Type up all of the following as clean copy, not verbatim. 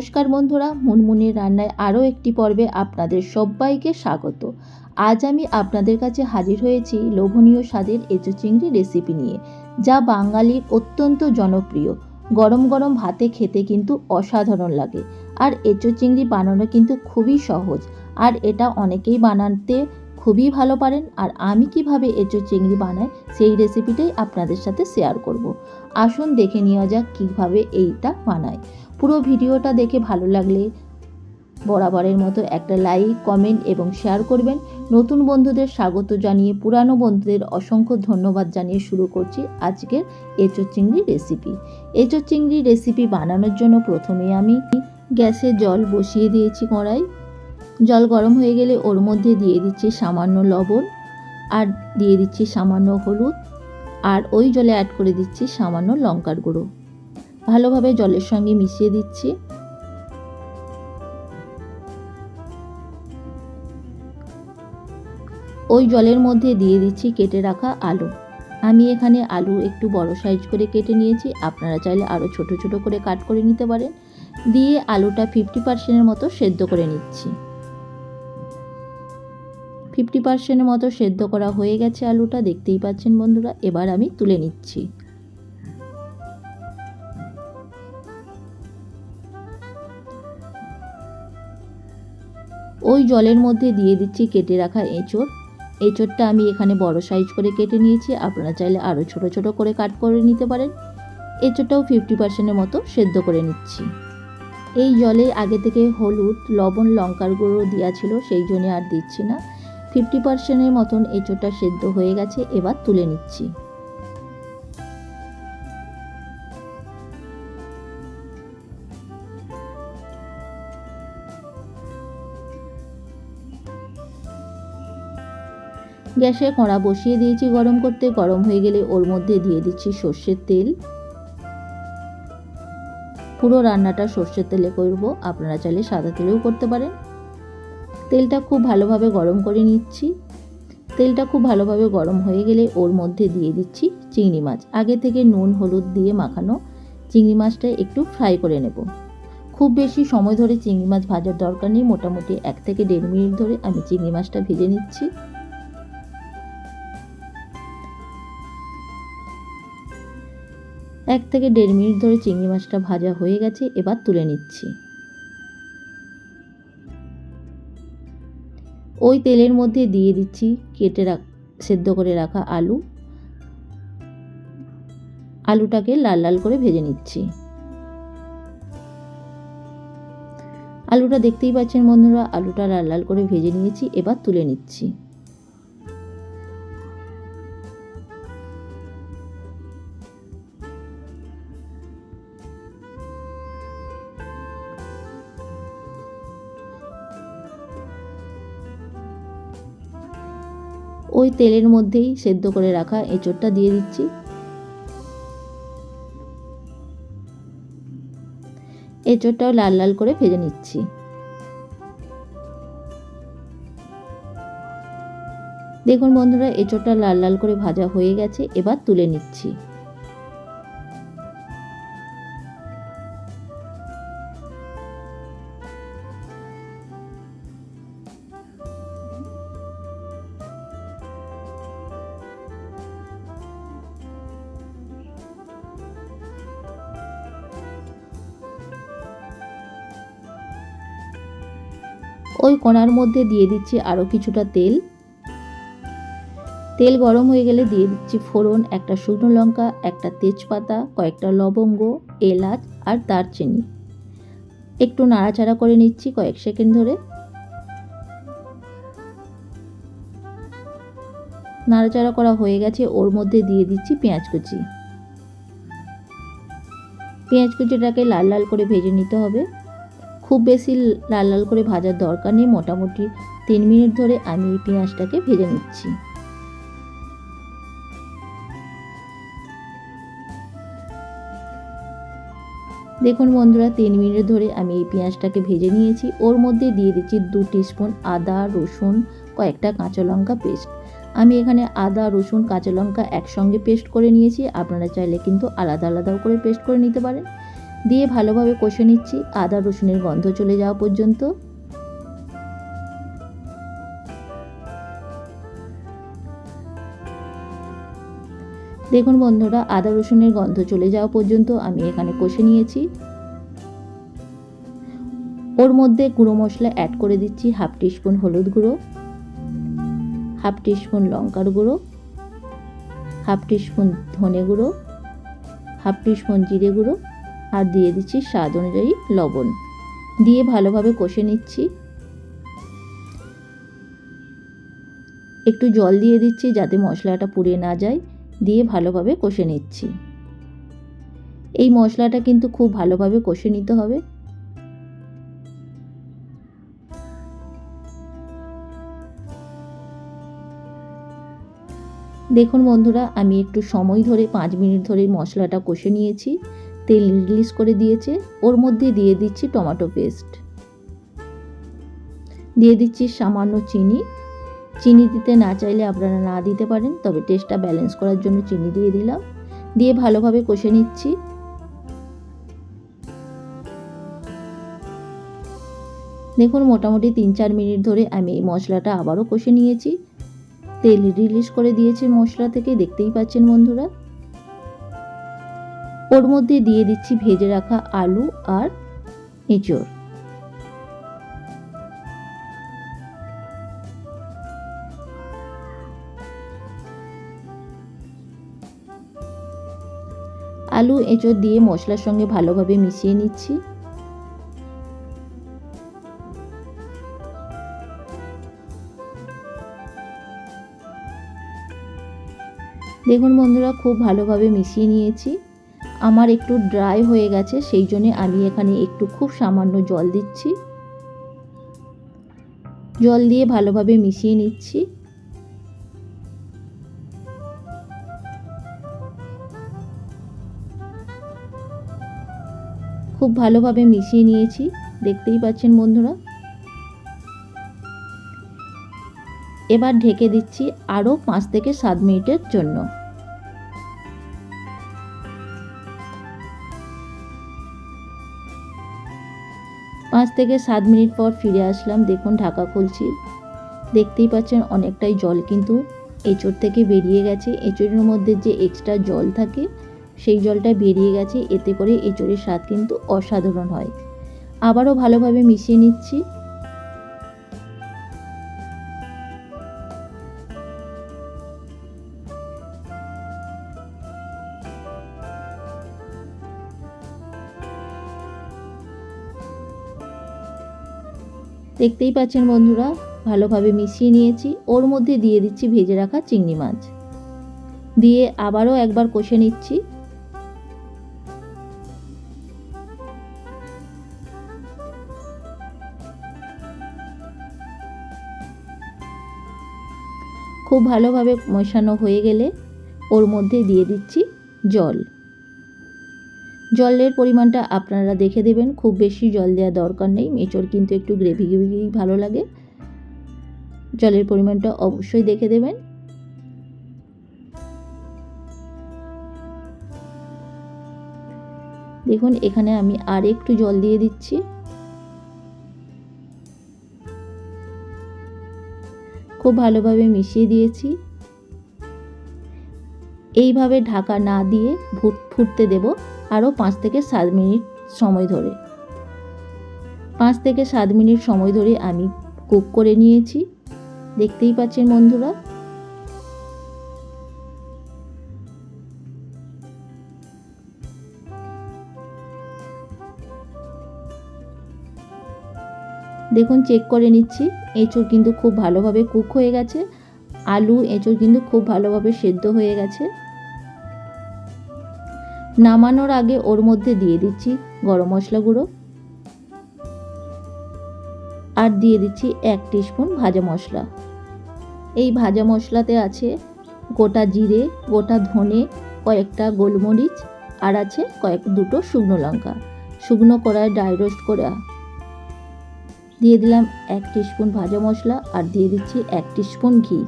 নমস্কার বন্ধুরা, মুনমুনের রান্নায় আরও একটি পর্বে আপনাদের সবাইকে স্বাগত। আজ আমি আপনাদের কাছে হাজির হয়েছি লোভনীয় স্বাদের এঁচো চিংড়ি রেসিপি নিয়ে, যা বাঙালির অত্যন্ত জনপ্রিয়। গরম গরম ভাতে খেতে কিন্তু অসাধারণ লাগে। আর এঁচো চিংড়ি বানানো কিন্তু খুবই সহজ, আর এটা অনেকেই বানাতে খুবই ভালো পারেন। আর আমি কিভাবে এঁচো চিংড়ি বানাই সেই রেসিপিটাই আপনাদের সাথে শেয়ার করব। আসুন দেখে নেওয়া যাক কীভাবে এইটা বানায়। পুরো ভিডিওটা দেখে ভালো লাগলে বরাবরের মতো একটা লাইক, কমেন্ট এবং শেয়ার করবেন। নতুন বন্ধুদের স্বাগত জানিয়ে পুরানো বন্ধুদের অসংখ্য ধন্যবাদ জানিয়ে শুরু করছি আজকের এঁচো চিংড়ি রেসিপি। এঁচো চিংড়ি রেসিপি বানানোর জন্য প্রথমে আমি গ্যাসে জল বসিয়ে দিয়েছি কড়াই। জল গরম হয়ে গেলে ওর মধ্যে দিয়ে দিচ্ছি সামান্য লবণ, আর দিয়ে দিচ্ছি সামান্য হলুদ, আর ওই জলে অ্যাড করে দিচ্ছি সামান্য লঙ্কার গুঁড়ো। ভালোভাবে জলের সঙ্গে মিশিয়ে দিচ্ছি। ওই জলের মধ্যে দিয়ে দিচ্ছি কেটে রাখা আলু। আমি এখানে আলু একটু বড় সাইজ করে কেটে নিয়েছি, আপনারা চাইলে আরও ছোট ছোট করে কাট করে নিতে পারেন। দিয়ে আলুটা 50% মতো সেদ্ধ করে নিচ্ছি। 50% মতো সেদ্ধ করা হয়ে গেছে আলুটা, দেখতেই পাচ্ছেন বন্ধুরা। এবার আমি তুলে নিচ্ছি। ওই জলের মধ্যে দিয়ে দিচ্ছি কেটে রাখা এঁচোড়। এঁচোড়টা আমি এখানে বড় সাইজ করে কেটে নিয়েছি, আপনারা চাইলে আরও ছোট ছোট করে কাট করে নিতে পারেন। এঁচোড়টাও 50% মতো সেদ্ধ করে নিচ্ছি। এই জলে আগে থেকে হলুদ, লবণ, লঙ্কার গুঁড়ো দেওয়া ছিল, সেই জন্য আর দিচ্ছি না। 50% মতন এঁচোড়টা সেদ্ধ হয়ে গেছে, এবার তুলে নিচ্ছি। গ্যাসে কড়া বসিয়ে দিয়েছি গরম করতে। গরম হয়ে গেলে ওর মধ্যে দিয়ে দিচ্ছি সর্ষের তেল। পুরো রান্নাটা সর্ষের তেলে করব, আপনারা চাইলে সাদা তেলেও করতে পারেন। তেলটা খুব ভালোভাবে গরম করে নিচ্ছি। তেলটা খুব ভালোভাবে গরম হয়ে গেলে ওর মধ্যে দিয়ে দিচ্ছি চিংড়ি মাছ। আগে থেকে নুন হলুদ দিয়ে মাখানো চিংড়ি মাছটা একটু ফ্রাই করে নেব। খুব বেশি সময় ধরে চিংড়ি মাছ ভাজার দরকার নেই, মোটামুটি 1 থেকে 1.5 মিনিট ধরে আমি চিংড়ি মাছটা ভেজে নিচ্ছি। 1 থেকে 1.5 মিনিট ধরে চিংড়ি মাছটা ভাজা হয়ে গেছে, এবার তুলে নিচ্ছি। ওই তেলের মধ্যে দিয়ে দিচ্ছি সেদ্ধ করে রাখা আলু। আলুটাকে লাল লাল করে ভেজে নিচ্ছি। আলুটা দেখতেই পাচ্ছেন বন্ধুরা, আলুটা লাল লাল করে ভেজে নিয়েছি, এবার তুলে নিচ্ছি। ওই তেলের মধ্যেই সেদ্ধ করে রাখা এঁচোড়টা দিয়ে দিচ্ছি। এঁচোড়টাও লাল লাল করে ভেজে নিচ্ছি। দেখুন বন্ধুরা, এঁচোড়টা লাল লাল করে ভাজা হয়ে গেছে, এবার তুলে নিচ্ছি। ওই কড়ার মধ্যে দিয়ে দিচ্ছি আরও কিছুটা তেল। তেল গরম হয়ে গেলে দিয়ে দিচ্ছি ফোড়ন, একটা শুকনো লঙ্কা, একটা তেজপাতা, কয়েকটা লবঙ্গ, এলাচ আর দারচিনি। একটু নাড়াচাড়া করে নিচ্ছি কয়েক সেকেন্ড ধরে। নাড়াচাড়া করা হয়ে গেছে, ওর মধ্যে দিয়ে দিচ্ছি পেঁয়াজ কুচি। পেঁয়াজ কুচিটাকে লাল লাল করে ভেজে নিতে হবে। খুব বেশি লাল লাল করে ভাজার দরকার নেই, মোটামুটি 3 মিনিট ধরে আমি এই পেঁয়াজটাকে ভেজে নিচ্ছি। দেখুন বন্ধুরা, 3 মিনিট ধরে আমি এই পেঁয়াজটাকে ভেজে নিয়েছি। ওর মধ্যে দিয়ে দিচ্ছি 2 টিস্পুন আদা, রসুন, কয়েকটা কাঁচা লঙ্কা পেস্ট। আমি এখানে আদা, রসুন, কাঁচা লঙ্কা একসঙ্গে পেস্ট করে নিয়েছি, আপনারা চাইলে কিন্তু আলাদা আলাদাও করে পেস্ট করে নিতে পারেন। দিয়ে ভালোভাবে কষে নিচ্ছি আদা রসুনের গন্ধ চলে যাওয়া পর্যন্ত। দেখুন বন্ধুরা, আদা রসুনের গন্ধ চলে যাওয়া পর্যন্ত আমি এখানে কষে নিয়েছি। ওর মধ্যে গুঁড়ো মশলা অ্যাড করে দিচ্ছি, হাফ টিস্পুন হলুদ গুঁড়ো, হাফ টিস্পুন লঙ্কার গুঁড়ো, হাফ টিস্পুন ধনে গুঁড়ো, হাফ টিস্পুন জিরে গুঁড়ো, আর দিয়ে দিচ্ছি স্বাদ অনুযায়ী লবণ। দিয়ে ভালোভাবে কষে নিচ্ছি। একটু জল দিয়ে দিচ্ছি যাতে মশলাটা পুড়ে না যায়। দিয়ে ভালোভাবে কষে নিচ্ছি। এই মশলাটা কিন্তু খুব ভালোভাবে কষে নিতে হবে। দেখুন বন্ধুরা, আমি একটু সময় ধরে 5 মিনিট ধরে মশলাটা কষে নিয়েছি। তেল রিলিজ করে দিয়েছে। ওর মধ্যে দিয়ে দিচ্ছি টমেটো পেস্ট, দিয়ে দিচ্ছি সামান্য চিনি। চিনি দিতে না চাইলে আপনারা না দিতে পারেন, তবে টেস্টটা ব্যালেন্স করার জন্য চিনি দিয়ে দিলাম। দিয়ে ভালোভাবে কষে নিচ্ছি। দেখুন মোটামুটি 3-4 মিনিট ধরে আমি এই মশলাটা আবারও কষে নিয়েছি। তেল রিলিজ করে দিয়েছে মশলা থেকে, দেখতেই পাচ্ছেন বন্ধুরা। ওর মধ্যে দিয়ে দিচ্ছি ভেজে রাখা আলু আর এঁচড়। আলু এঁচড় দিয়ে মশলার সঙ্গে ভালোভাবে মিশিয়ে নিচ্ছি। দেখুন বন্ধুরা, খুব ভালোভাবে মিশিয়ে নিয়েছি। আমার একটু ড্রাই হয়ে গেছে, সেই জন্য আমি এখানে একটু খুব সামান্য জল দিচ্ছি। জল দিয়ে ভালোভাবে মিশিয়ে নিচ্ছি। খুব ভালোভাবে মিশিয়ে নিয়েছি, দেখতেই পাচ্ছেন বন্ধুরা। এবার ঢেকে দিচ্ছি আরও 5 থেকে 7 মিনিটের জন্য। পাঁচ থেকে 7 মিনিট পর ফিরে আসলাম। দেখুন ঢাকা খুলছি, দেখতেই পাচ্ছেন অনেকটাই জল কিন্তু এঁচড় থেকে বেরিয়ে গেছে। এঁচড়ের মধ্যে যে এক্সট্রা জল থাকে সেই জলটা বেরিয়ে গেছে। এতে করে এঁচড়ের স্বাদ কিন্তু অসাধারণ হয়। আবারও ভালোভাবে মিশিয়ে নিচ্ছি। দেখতেই পাচ্ছেন বন্ধুরা, ভালোভাবে মিশিয়ে নিয়েছি। ওর মধ্যে দিয়ে দিচ্ছি ভেজে রাখা চিংড়ি মাছ, দিয়ে আবারও একবার কষে নিচ্ছি। খুব ভালোভাবে মেশানো হয়ে গেলে ওর মধ্যে দিয়ে দিচ্ছি জল। জলের পরিমাণটা আপনারা দেখে দেবেন, খুব বেশি জল দেওয়া দরকার নেই। এঁচড় কিন্তু একটু গ্রেভি গ্রেভি ভালো লাগে। জলের পরিমাণটা অবশ্যই দেখে দেবেন। দেখুন এখানে আমি আর একটু জল দিয়ে দিচ্ছি। খুব ভালোভাবে মিশিয়ে দিয়েছি। এইভাবে ঢাকা না দিয়ে ফুটতে দেব আরও 5 থেকে 7 মিনিট সময় ধরে। 5 থেকে 7 মিনিট সময় ধরে আমি কুক করে নিয়েছি, দেখতেই পাচ্ছেন বন্ধুরা। দেখুন চেক করে নিচ্ছি, এঁচড় কিন্তু খুব ভালোভাবে কুক হয়ে গেছে। আলু এঁচড় কিন্তু খুব ভালোভাবে সেদ্ধ হয়ে গেছে। নামানোর আগে ওর মধ্যে দিয়ে দিচ্ছি গরম মশলা গুঁড়ো, আর দিয়ে দিচ্ছি 1 টিস্পুন ভাজা মশলা। এই ভাজা মশলাতে আছে গোটা জিরে, গোটা ধনে, কয়েকটা গোলমরিচ, আর আছে দুটো শুকনো লঙ্কা, শুকনো কড়ায় ড্রাই রোস্ট করে। দিয়ে দিলাম 1 টিস্পুন ভাজা মশলা, আর দিয়ে দিচ্ছি 1 টিস্পুন ঘি।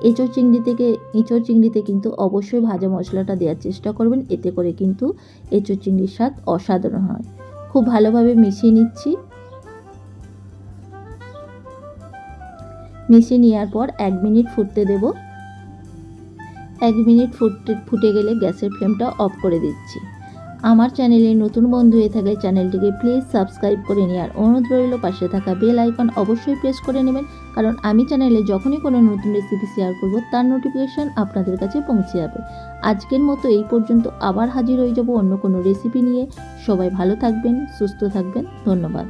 এঁচোড় চিংড়িতে কিন্তু অবশ্যই ভাজা মশলাটা দেওয়ার চেষ্টা করবেন, এতে করে কিন্তু এঁচোড় চিংড়ির স্বাদ অসাধারণ হয়। খুব ভালোভাবে মিশিয়ে নিচ্ছি। মিশিয়ে নেওয়ার পর 1 মিনিট ফুটতে দেব। 1 মিনিট ফুটে গেলে গ্যাসের ফ্লেমটা অফ করে দিচ্ছি। আমার চ্যানেলে নতুন বন্ধু হয়ে থাকলে চ্যানেলটিকে প্লিজ সাবস্ক্রাইব করে নেওয়ার অনুরোধ রইল। পাশে থাকা বেল আইকন অবশ্যই প্রেস করে নেবেন, কারণ আমি চ্যানেলে যখনই কোনো নতুন রেসিপি শেয়ার করব তার নোটিফিকেশান আপনাদের কাছে পৌঁছে যাবে। আজকের মতো এই পর্যন্ত, আবার হাজির হয়ে যাব অন্য কোনো রেসিপি নিয়ে। সবাই ভালো থাকবেন, সুস্থ থাকবেন। ধন্যবাদ।